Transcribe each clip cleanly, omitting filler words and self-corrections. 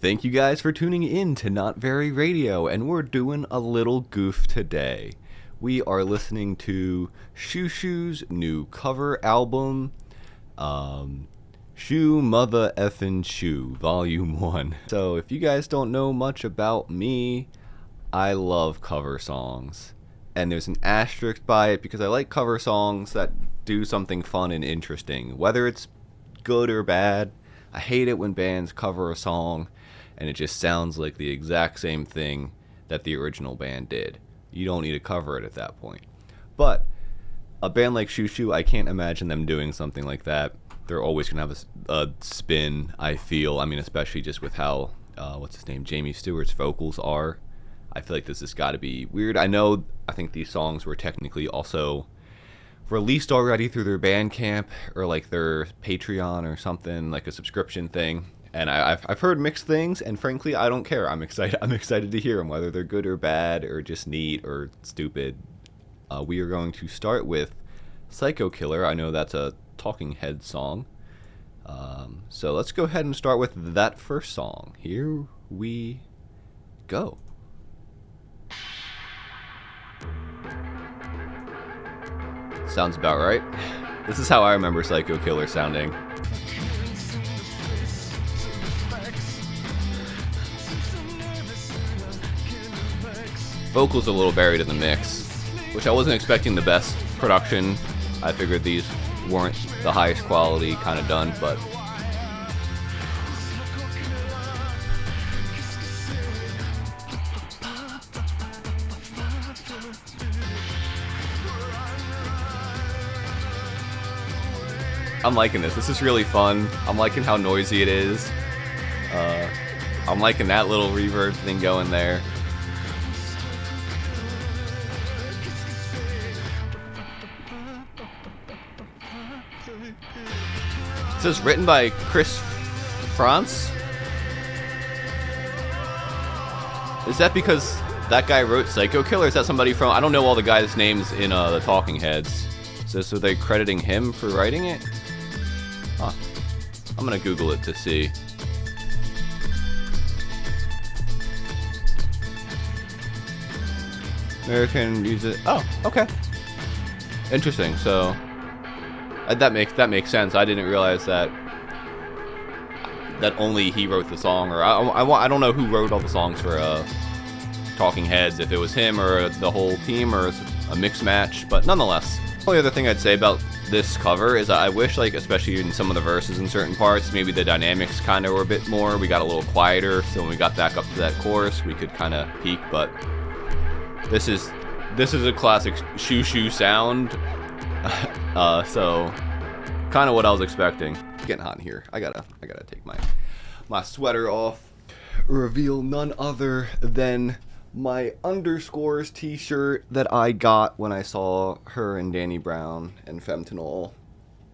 Thank you guys for tuning in to Not Very Radio, and we're doing a little goof today. We are listening to Xiu Xiu's new cover album, Xiu Motha F Xiu, Volume 1. So if you guys don't know much about me, I love cover songs. And there's an asterisk by it because I like cover songs that do something fun and interesting. Whether it's good or bad, I hate it when bands cover a song and it just sounds like the exact same thing that the original band did. You don't need to cover it at that point. But a band like Xiu Xiu, I can't imagine them doing something like that. They're always going to have a spin, I feel. I mean, especially just with how, Jamie Stewart's vocals are. I feel like this has got to be weird. I think these songs were technically also released already through their Bandcamp or like their Patreon or something, like a subscription thing. And I've heard mixed things, and frankly, I don't care. I'm excited to hear them, whether they're good or bad or just neat or stupid. We are going to start with Psycho Killer. I know that's a Talking Heads song. So let's go ahead and start with that first song. Here we go. Sounds about right. This is how I remember Psycho Killer sounding. Vocals a little buried in the mix, which I wasn't expecting the best production. I figured these weren't the highest quality kind of done, but I'm liking this. This is really fun. I'm liking how noisy it is. I'm liking that little reverb thing going there. It says written by Chris France. Is that because that guy wrote Psycho Killer? Is that somebody from... I don't know all the guys' names in the Talking Heads. So are they crediting him for writing it? Huh. I'm gonna Google it to see. American music. Oh, okay. Interesting. So that makes sense. I didn't realize that only he wrote the song, or I don't know who wrote all the songs for Talking Heads. If it was him or the whole team or a mix match, but nonetheless. The only other thing I'd say about this cover is I wish, like, especially in some of the verses in certain parts, maybe the dynamics kind of were a bit more. We got a little quieter, so when we got back up to that chorus, we could kind of peak. But this is a classic Xiu Xiu sound. So kind of what I was expecting. It's getting hot in here. I gotta take my sweater off. Reveal none other than my underscores t-shirt that I got when I saw her and Danny Brown and Femtanol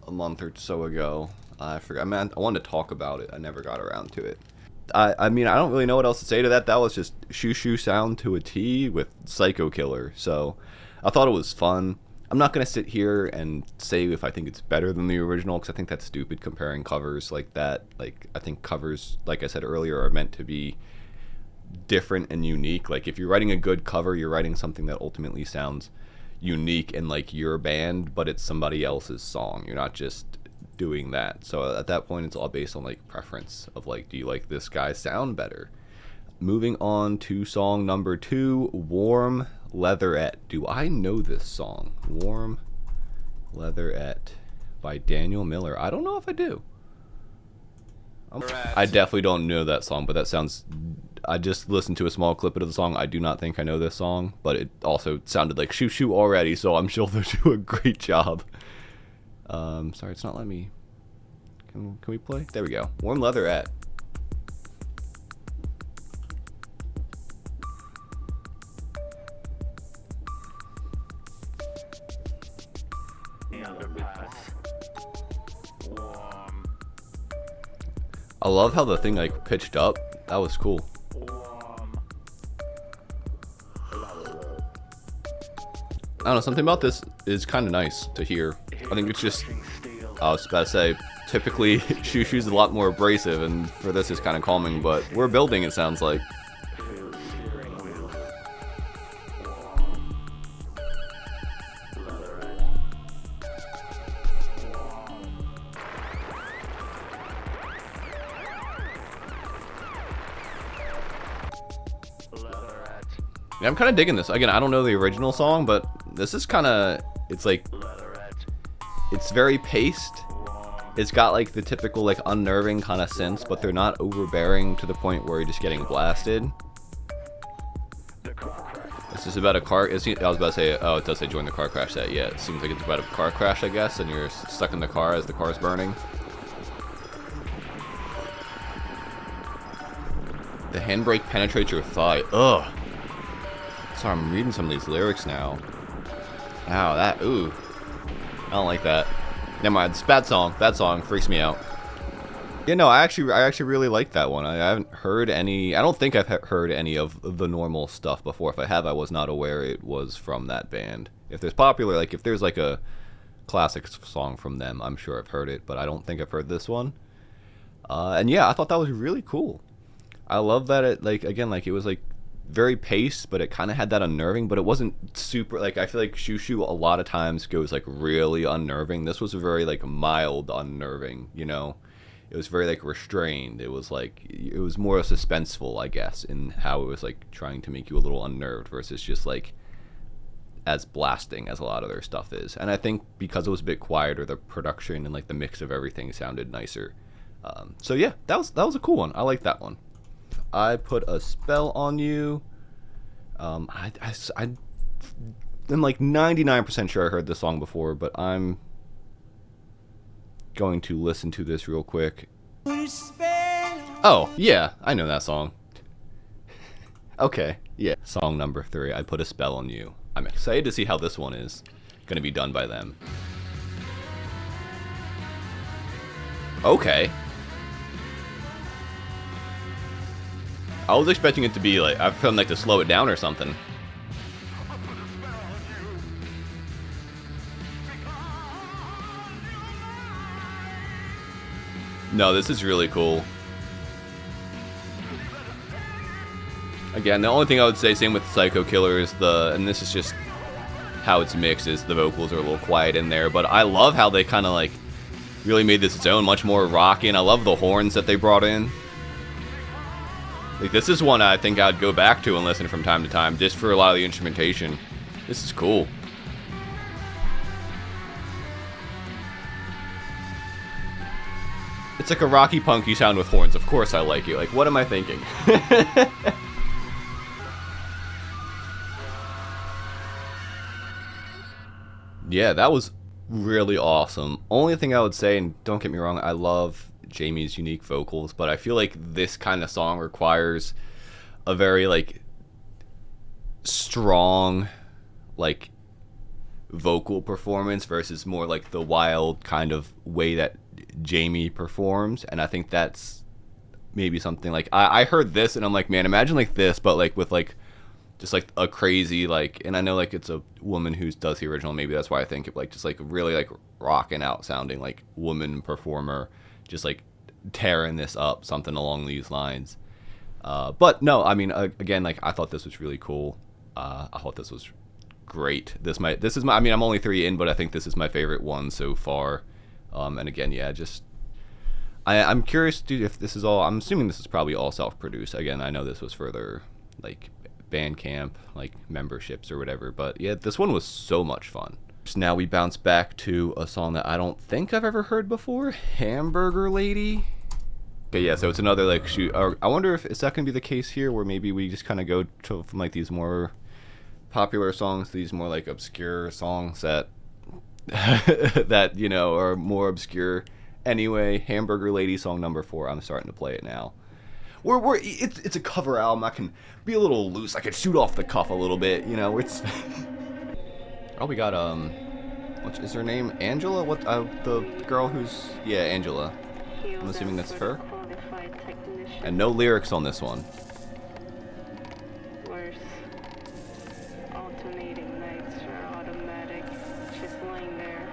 a month or so ago. I forgot. I wanted to talk about it. I never got around to it. I mean, I don't really know what else to say to that. That was just Xiu Xiu sound to a T with Psycho Killer. So I thought it was fun. I'm not going to sit here and say if I think it's better than the original, because I think that's stupid comparing covers like that. Like, I think covers, like I said earlier, are meant to be different and unique. Like, if you're writing a good cover, you're writing something that ultimately sounds unique and like your band, but it's somebody else's song. You're not just doing that. So at that point, it's all based on like preference of like, do you like this guy's sound better? Moving on to song number 2, Warm Leatherette. Do I know this song? Warm Leatherette by Daniel Miller. I don't know if I do. I definitely don't know that song, but that sounds... I just listened to a small clip of the song. I do not think I know this song, but it also sounded like Xiu Xiu already, so I'm sure they'll do a great job. Sorry, it's not letting me... Can we play? There we go. Warm Leatherette. I love how the thing like pitched up. That was cool. I don't know, something about this is kind of nice to hear. I think it's just, I was about to say, Typically, Xiu Xiu's a lot more abrasive, and for this it's kind of calming, but we're building, it sounds like. Yeah, I'm kind of digging this. Again, I don't know the original song, but this is kind of, it's like, it's very paced. It's got like the typical like unnerving kind of synths, but they're not overbearing to the point where you're just getting blasted. This is about a car. I was about to say, oh, it does say join the car crash set. Yeah, it seems like it's about a car crash, I guess, and you're stuck in the car as the car's burning. The handbrake penetrates your thigh. Ugh. Sorry, I'm reading some of these lyrics now. Ow, that, ooh. I don't like that. Never mind, it's a bad song. Bad song, freaks me out. Yeah, no, I actually really like that one. I haven't heard any, I don't think I've heard any of the normal stuff before. If I have, I was not aware it was from that band. If there's popular, like, if there's like a classic song from them, I'm sure I've heard it, but I don't think I've heard this one. And yeah, I thought that was really cool. I love that it, like, again, like, it was like, very paced, but it kind of had that unnerving, but it wasn't super, like, I feel like Xiu Xiu a lot of times goes like really unnerving. This was a very like mild unnerving, you know. It was very like restrained. It was like, it was more suspenseful, I guess, in how it was like trying to make you a little unnerved versus just like as blasting as a lot of their stuff is. And I think because it was a bit quieter, the production and like the mix of everything sounded nicer. So yeah, that was a cool one. I like that one. I put a spell on you. I'm like 99% sure I heard this song before, but I'm going to listen to this real quick. Oh, yeah, I know that song. Okay, yeah. Song number 3, I put a spell on you. I'm excited to see how this one is going to be done by them. Okay. I was expecting it to be like, I felt like to slow it down or something. No, this is really cool. Again, the only thing I would say, same with Psycho Killer, is and this is just how it's mixed, is the vocals are a little quiet in there, but I love how they kind of like really made this its own, much more rocking. I love the horns that they brought in. Like, this is one I think I'd go back to and listen from time to time, just for a lot of the instrumentation. This is cool. It's like a rocky punky sound with horns. Of course I like it. Like, what am I thinking? Yeah, that was really awesome. Only thing I would say, and don't get me wrong, I love Jamie's unique vocals, but I feel like this kind of song requires a very like strong like vocal performance versus more like the wild kind of way that Jamie performs. And I think that's maybe something like I heard this and I'm like, man, imagine like this, but like with like just like a crazy like, and I know like it's a woman who does the original, maybe that's why I think of like just like really like rocking out sounding like woman performer, just like tearing this up, something along these lines. But no, I mean, again, like I thought this was really cool. I thought this was great. This is my, I mean, I'm only 3 in, but I think this is my favorite one so far. And again, yeah, just I'm curious, dude, if this is all, I'm assuming this is probably all self-produced. Again, I know this was for their like Bandcamp like memberships or whatever, but yeah, this one was so much fun. So now we bounce back to a song that I don't think I've ever heard before, Hamburger Lady. Okay, yeah, so it's another like shoot. I wonder if is that gonna be the case here, where maybe we just kind of go to from like these more popular songs to these more like obscure songs that that you know are more obscure. Anyway, Hamburger Lady, song number 4. I'm starting to play it now. It's a cover album. I can be a little loose. I can shoot off the cuff a little bit. You know, it's. Oh, we got what is her name? Angela? What? The girl who's Angela. I'm assuming that's her. And no lyrics on this one. Worse. Alternating nights are automatic. She's laying there.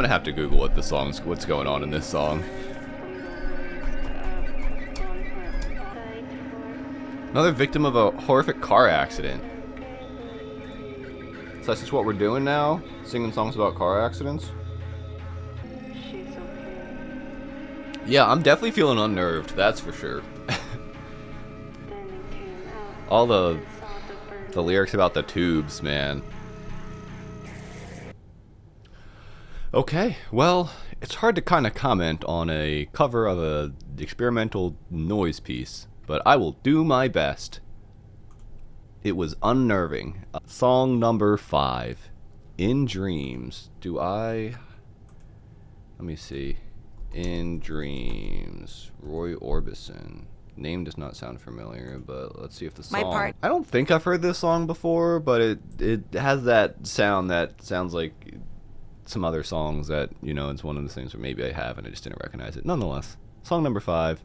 gonna have to Google what's going on in this song. Another victim of a horrific car accident. So that's just what we're doing now? Singing songs about car accidents? Yeah, I'm definitely feeling unnerved, that's for sure. All the lyrics about the tubes, man. Okay, well, it's hard to kind of comment on a cover of a experimental noise piece, but I will do my best. It was unnerving. Song number 5, In Dreams. Let me see. In Dreams, Roy Orbison. Name does not sound familiar, but let's see if the song... I don't think I've heard this song before, but it has that sound that sounds like some other songs that, you know, it's one of the things where maybe I have and I just didn't recognize it. Nonetheless, song number 5,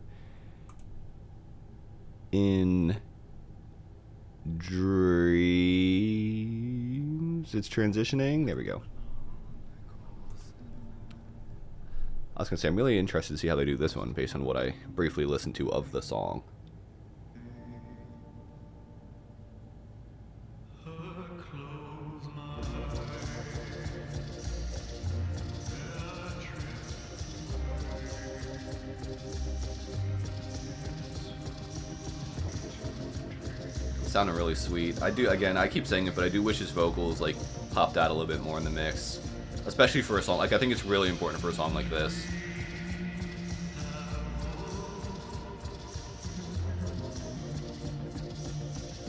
In Dreams. It's transitioning. There we go. I was gonna say, I'm really interested to see how they do this one based on what I briefly listened to of the song. Sounded really sweet. I keep saying it, but I do wish his vocals like popped out a little bit more in the mix. Especially for a song, like I think it's really important for a song like this.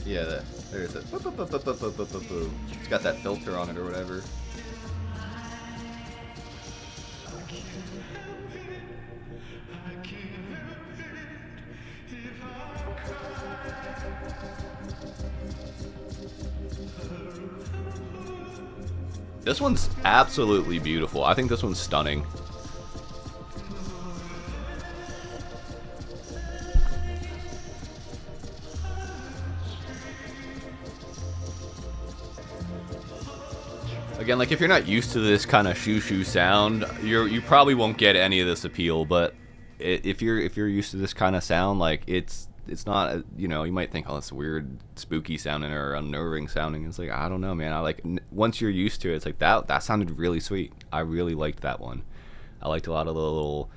Yeah, there's it. It's got that filter on it or whatever. This one's absolutely beautiful. I think this one's stunning. Again, like if you're not used to this kind of Xiu Xiu sound, you probably won't get any of this appeal. But if you're used to this kind of sound, like it's not, you know, you might think, oh, it's weird, spooky sounding or unnerving sounding. It's like, I don't know, man. I like, once you're used to it, it's like that sounded really sweet. I really liked that one. I liked a lot of the little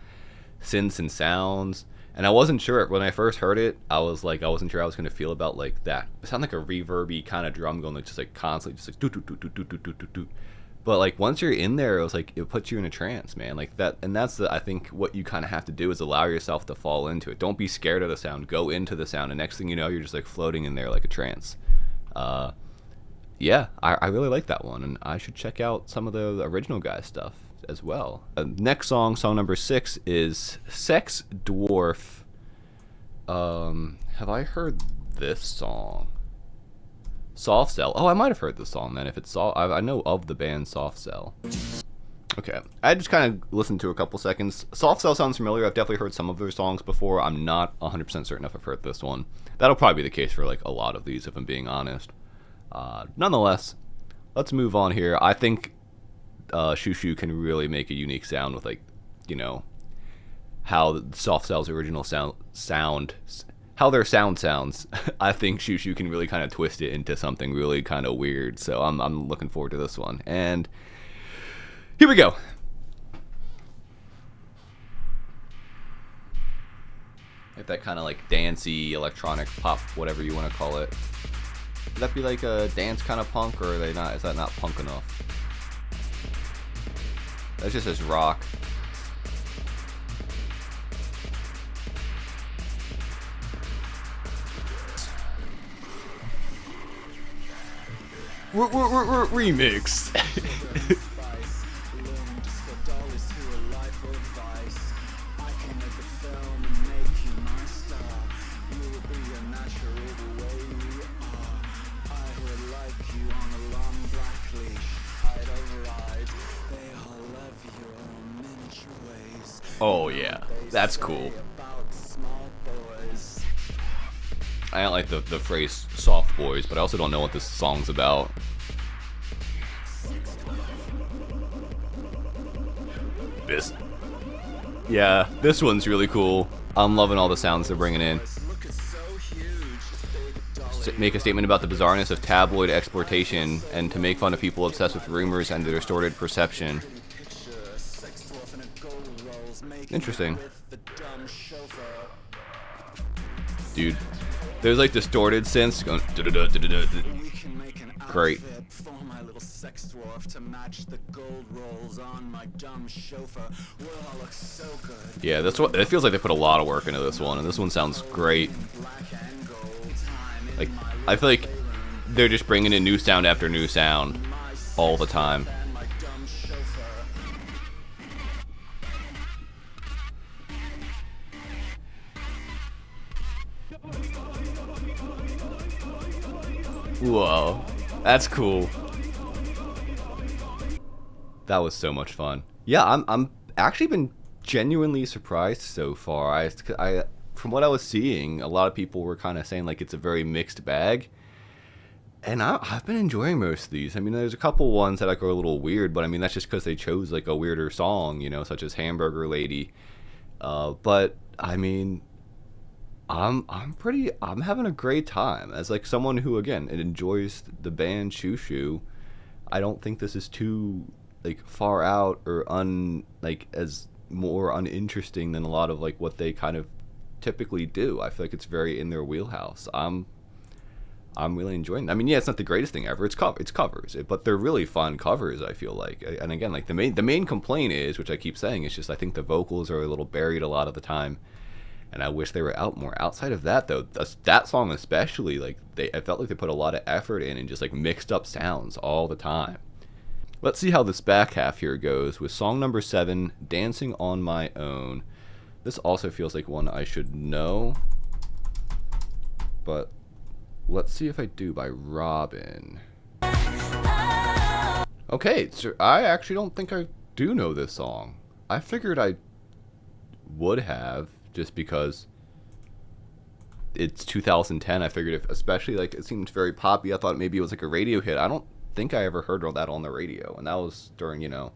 synths and sounds. And I wasn't sure when I first heard it. I wasn't sure I was gonna feel about like that. It sounded like a reverby kind of drum going, like just like constantly, just like doot doot doot doot doot doot doot doot. But like once you're in there, it was like it puts you in a trance, man. Like that, and that's I think what you kind of have to do is allow yourself to fall into it. Don't be scared of the sound. Go into the sound, and next thing you know, you're just like floating in there like a trance. Yeah, I really like that one, and I should check out some of the original guys' stuff as well. Next song number 6 is Sex Dwarf. Have I heard this song? Soft Cell. Oh, I might have heard this song then. If it's I know of the band Soft Cell. Okay, I just kind of listened to a couple seconds. Soft Cell sounds familiar. I've definitely heard some of their songs before. I'm not 100% certain if I've heard this one. That'll probably be the case for like a lot of these, if I'm being honest. Nonetheless, let's move on here. I think Xiu Xiu can really make a unique sound with, like, you know, how Soft Cell's original sound how their sound sounds. I think Xiu Xiu can really kind of twist it into something really kind of weird. So I'm looking forward to this one. And here we go. Get that kind of like dancey, electronic pop, whatever you want to call it. Would that be like a dance kind of punk, or are they not? Is that not punk enough? That just says rock. Remix. Oh yeah, that's cool. I don't like the phrase soft boys, but I also don't know what this song's about. this. Yeah, this one's really cool. I'm loving all the sounds they're bringing in. Make a statement about the bizarreness of tabloid exploitation and to make fun of people obsessed with rumors and their distorted perception. Interesting. Dude, there's like distorted synths going. Great. Yeah, this one, it feels like they put a lot of work into this one, and this one sounds great. Like, I feel like they're just bringing in new sound after new sound all the time. Whoa, that's cool. That was so much fun. Yeah, I'm actually been genuinely surprised so far. I from what I was seeing, a lot of people were kind of saying like it's a very mixed bag, and I've been enjoying most of these. I mean, there's a couple ones that like are a little weird, but I mean that's just because they chose like a weirder song, you know, such as Hamburger Lady. But I mean, I'm having a great time as like someone who again enjoys the band Xiu Xiu. I don't think this is too like far out or as more uninteresting than a lot of like what they kind of typically do. I feel like it's very in their wheelhouse. I'm really enjoying it. I mean, yeah, it's not the greatest thing ever. It's covers, but they're really fun covers. I feel like, and again, like the main complaint is, which I keep saying, is just I think the vocals are a little buried a lot of the time, and I wish they were out more. Outside of that, though, that song especially, like I felt like they put a lot of effort in and just like mixed up sounds all the time. Let's see how this back half here goes with song number 7, Dancing on My Own. This also feels like one I should know, but let's see if I do, by Robin. Okay, so I actually don't think I do know this song. I figured I would have, just because it's 2010. I figured especially like it seemed very poppy, I thought maybe it was like a radio hit. I don't think I ever heard all that on the radio, and that was during, you know,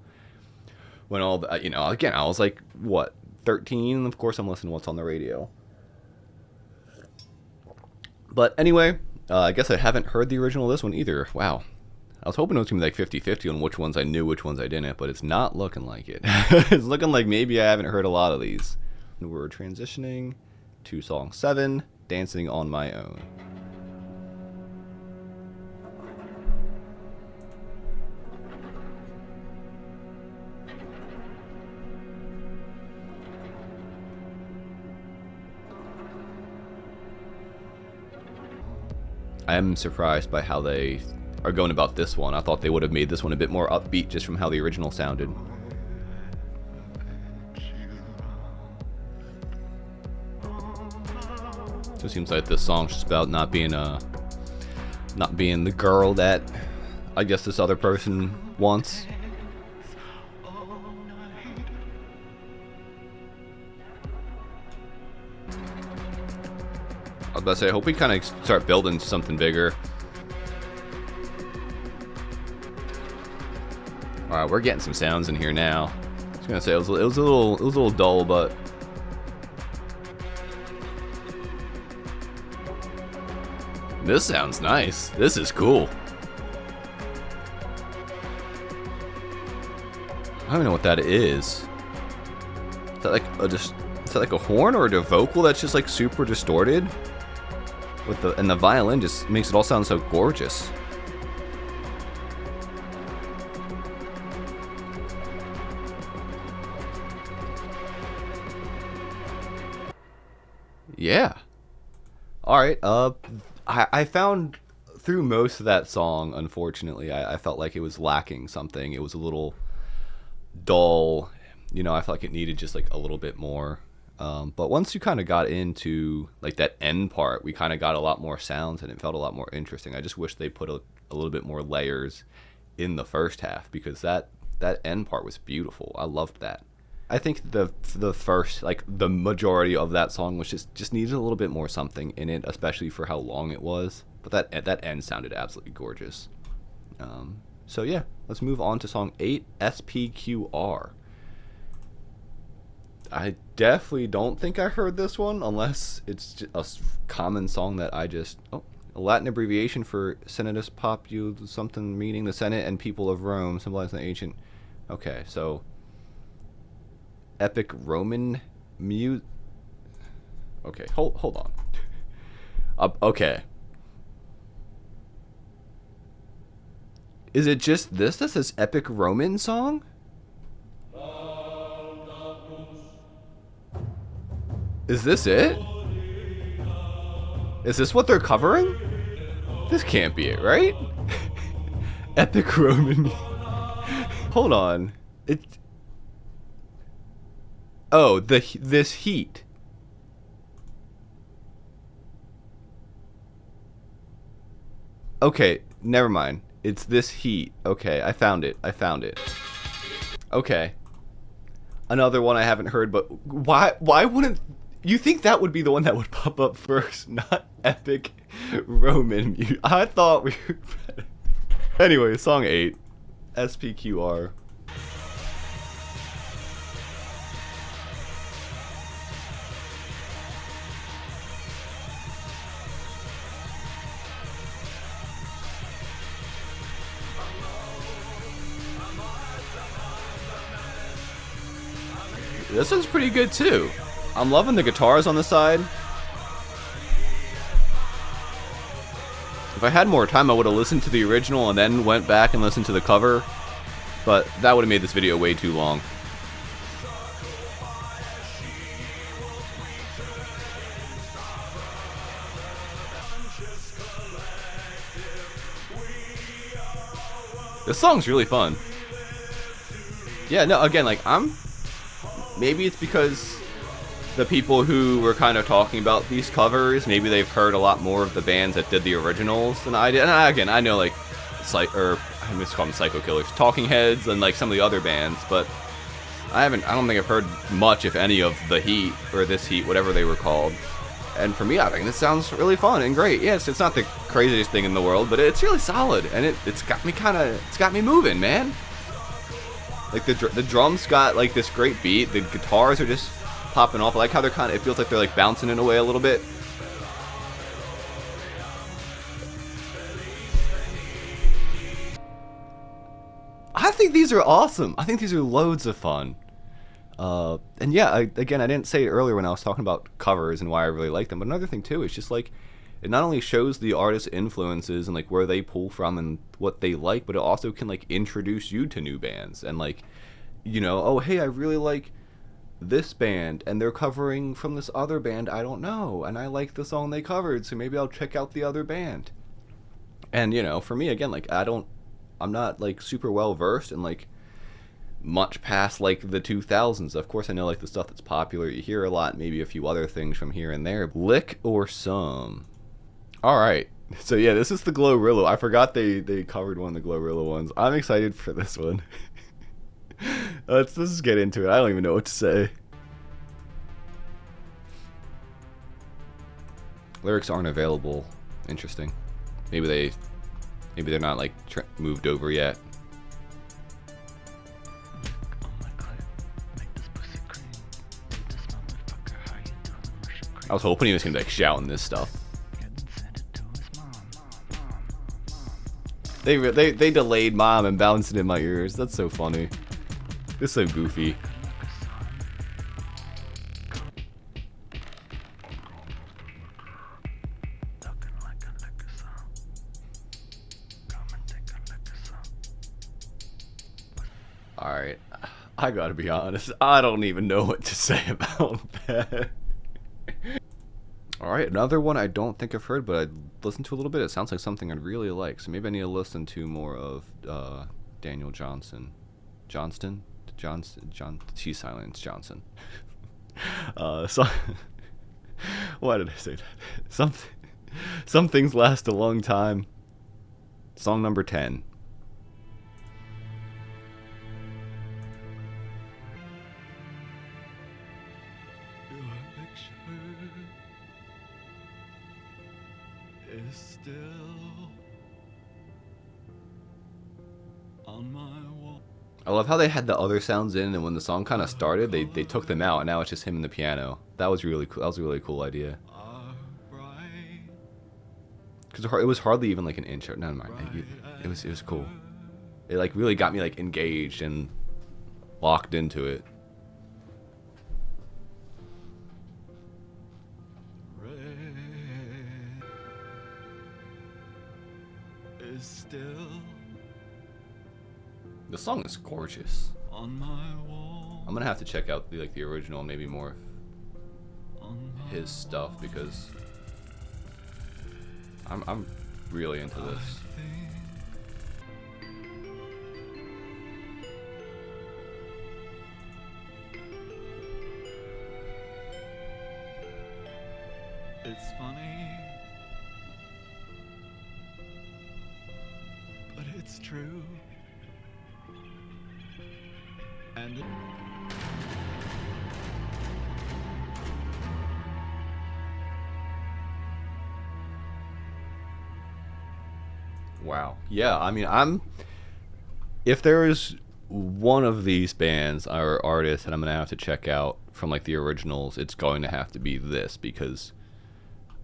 when all the, you know, again, I was like, what, 13? Of course I'm listening to what's on the radio. But anyway, I guess I haven't heard the original of this one either. Wow. I was hoping it was going to be like 50-50 on which ones I knew, which ones I didn't, but it's not looking like it. It's looking like maybe I haven't heard a lot of these. And we're transitioning to song 7, Dancing on My Own. I am surprised by how they are going about this one. I thought they would have made this one a bit more upbeat just from how the original sounded. So it seems like this song's just about not being the girl that I guess this other person wants. I was about to say, I hope we kind of start building something bigger. All right, we're getting some sounds in here now. I was gonna say it was a little dull, but this sounds nice. This is cool. I don't even know what that is. Is that like is that like a horn or a vocal that's just like super distorted? And the violin just makes it all sound so gorgeous. Yeah. All right. I found through most of that song, unfortunately, I felt like it was lacking something. It was a little dull. You know, I felt like it needed just like a little bit more. But once you kind of got into like that end part, we kind of got a lot more sounds and it felt a lot more interesting. I just wish they put a little bit more layers in the first half, because that end part was beautiful. I loved that. I think the first, like the majority of that song was just needed a little bit more something in it, especially for how long it was. But that end sounded absolutely gorgeous. So yeah, let's move on to song 8, SPQR. I definitely don't think I heard this one, unless it's just a common song that I just... Oh, a Latin abbreviation for Senatus Populi, something meaning the Senate and people of Rome, symbolizing the ancient... Okay, so... Epic Roman mute... Okay, hold on. Okay. Is it just this that says Epic Roman song? Is this it? Is this what they're covering? This can't be it, right? Epic Roman. Hold on. It. Oh, this heat. Okay, never mind. It's this heat. Okay, I found it. I found it. Okay. Another one I haven't heard, but why wouldn't you think that would be the one that would pop up first, not Epic Roman? I thought we were better. Anyway, song 8, SPQR. This one's pretty good too. I'm loving the guitars on the side. If I had more time, I would have listened to the original and then went back and listened to the cover. But that would have made this video way too long. This song's really fun. Yeah, no, again, like, maybe it's because the people who were kind of talking about these covers, maybe they've heard a lot more of the bands that did the originals than I did. And again, I know, like, I just call them Psycho Killers, Talking Heads, and like some of the other bands, but I don't think I've heard much, if any, of the Heat or this Heat, whatever they were called. And for me, I think this sounds really fun and great. Yes, it's not the craziest thing in the world, but it's really solid, and it's got me moving, man. Like the drums got like this great beat. The guitars are just popping off. I like how they're it feels like they're like bouncing in a way a little bit. I think these are awesome. I think these are loads of fun. And yeah, again, I didn't say it earlier when I was talking about covers and why I really like them, but another thing too is just like, it not only shows the artist's influences and like where they pull from and what they like, but it also can like introduce you to new bands and like, you know, oh hey, I really like this band and they're covering from this other band I don't know, and I like the song they covered, so maybe I'll check out the other band. And you know, for me again, like I'm not like super well versed in like much past like the 2000s. Of course I know like the stuff that's popular, you hear a lot, maybe a few other things from here and there. Lick or Some. Alright, so yeah, this is the Glorilla. I forgot they covered one of the Glorilla ones. I'm excited for this one. Let's just get into it. I don't even know what to say. Lyrics aren't available. Interesting. Maybe they're not like moved over yet. I was hoping he was gonna be like shouting this stuff. They delayed mom and bounced it in my ears. That's so funny. This is so goofy. Alright, I gotta be honest, I don't even know what to say about that. Alright, another one I don't think I've heard, but I listened to a little bit. It sounds like something I'd really like, so maybe I need to listen to more of Daniel Johnston. She's silent, it's Johnson. So, why did I say that? Some things last a long time. Song number 10. Is still on my wall. I love how they had the other sounds in, and when the song kind of started, they took them out, and now it's just him and the piano. That was really cool. That was a really cool idea. Because it was hardly even like an intro. Never mind. It was cool. It like really got me like engaged and locked into it. The song is gorgeous. On my wall. I'm gonna have to check out the original, maybe more of his stuff, because I'm really into this. It's funny, but it's true. And wow. Yeah, I mean, if there is one of these bands or artists that I'm gonna have to check out from like the originals, it's going to have to be this, because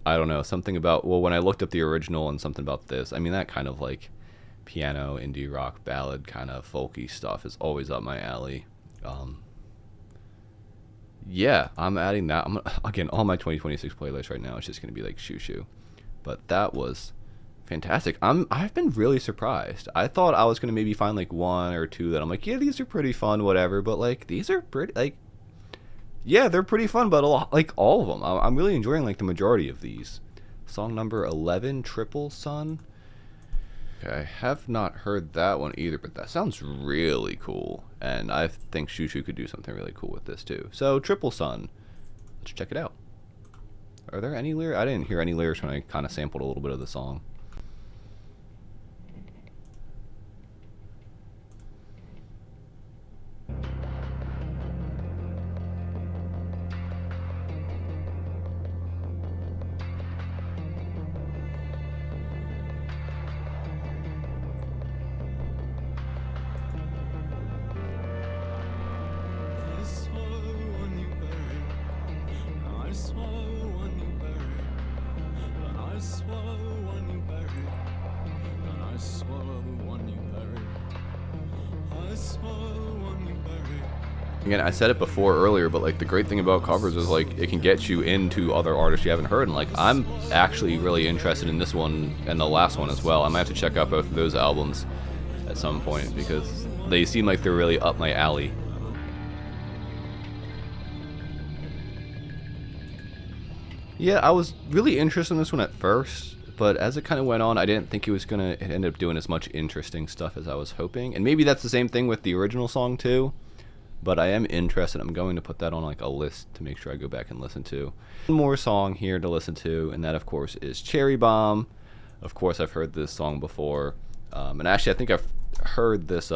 I don't know, something about, well, when I looked up the original and something about this, I mean, that kind of like piano, indie rock, ballad kind of folky stuff is always up my alley. Yeah, I'm adding that. Again, all my 2026 playlist right now is just going to be like Xiu Xiu. But that was fantastic. I've been really surprised. I thought I was going to maybe find like one or two that I'm like, yeah, these are pretty fun, whatever, but like these are pretty, like, yeah, they're pretty fun, but like all of them. I'm really enjoying like the majority of these. Song number 11, Triple Sun. Okay, I have not heard that one either, but that sounds really cool. And I think Xiu Xiu could do something really cool with this too. So, Triple Sun. Let's check it out. Are there any lyrics? I didn't hear any lyrics when I kind of sampled a little bit of the song. Again, I said it before earlier, but like the great thing about covers is like it can get you into other artists you haven't heard, and like I'm actually really interested in this one and the last one as well. I might have to check out both of those albums at some point because they seem like they're really up my alley. Yeah, I was really interested in this one at first, but as it kind of went on, I didn't think it was going to end up doing as much interesting stuff as I was hoping. And maybe that's the same thing with the original song too, but I am interested. I'm going to put that on like a list to make sure I go back and listen to. One more song here to listen to, and that of course is Cherry Bomb. Of course, I've heard this song before, and actually I think I've heard this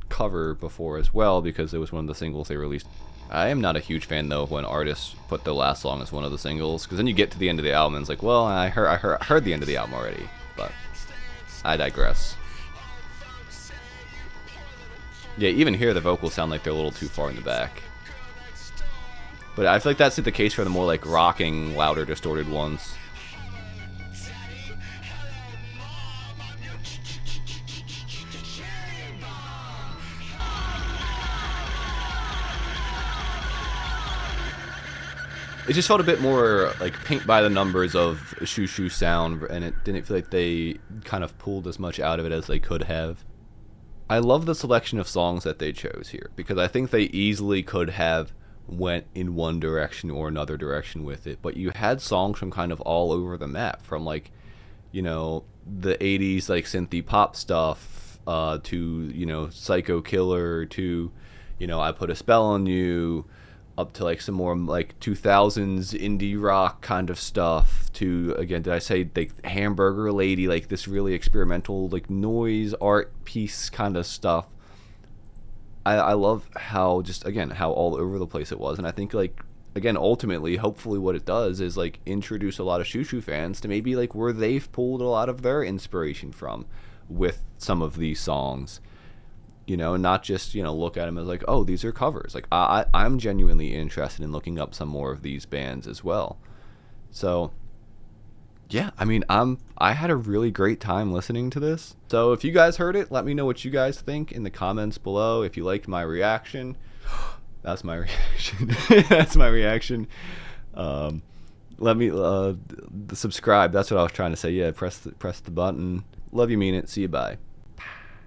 cover before as well because it was one of the singles they released. I am not a huge fan though when artists put the last song as one of the singles, because then you get to the end of the album and it's like, well, I heard the end of the album already. But I digress. Yeah, even here the vocals sound like they're a little too far in the back. But I feel like that's the case for the more like rocking, louder, distorted ones. It just felt a bit more like paint by the numbers of Xiu Xiu sound, and it didn't feel like they kind of pulled as much out of it as they could have. I love the selection of songs that they chose here, because I think they easily could have went in one direction or another direction with it, but you had songs from kind of all over the map, from like, you know, the 80s like synthy pop stuff to, you know, Psycho Killer to, you know, I Put a Spell on You, up to like some more like 2000s indie rock kind of stuff to, again, did I say like Hamburger Lady, like this really experimental like noise art piece kind of stuff. I love how just, again, how all over the place it was, and I think like, again, ultimately, hopefully what it does is like introduce a lot of Xiu Xiu fans to maybe like where they've pulled a lot of their inspiration from with some of these songs. you know, and not just, you know, look at them as like, oh, these are covers. Like I'm genuinely interested in looking up some more of these bands as well. So yeah, I mean, I had a really great time listening to this. So if you guys heard it, let me know what you guys think in the comments below. If you liked my reaction, that's my reaction. That's my reaction. Let me subscribe. That's what I was trying to say. Yeah, press the button. Love you, mean it. See you. Bye.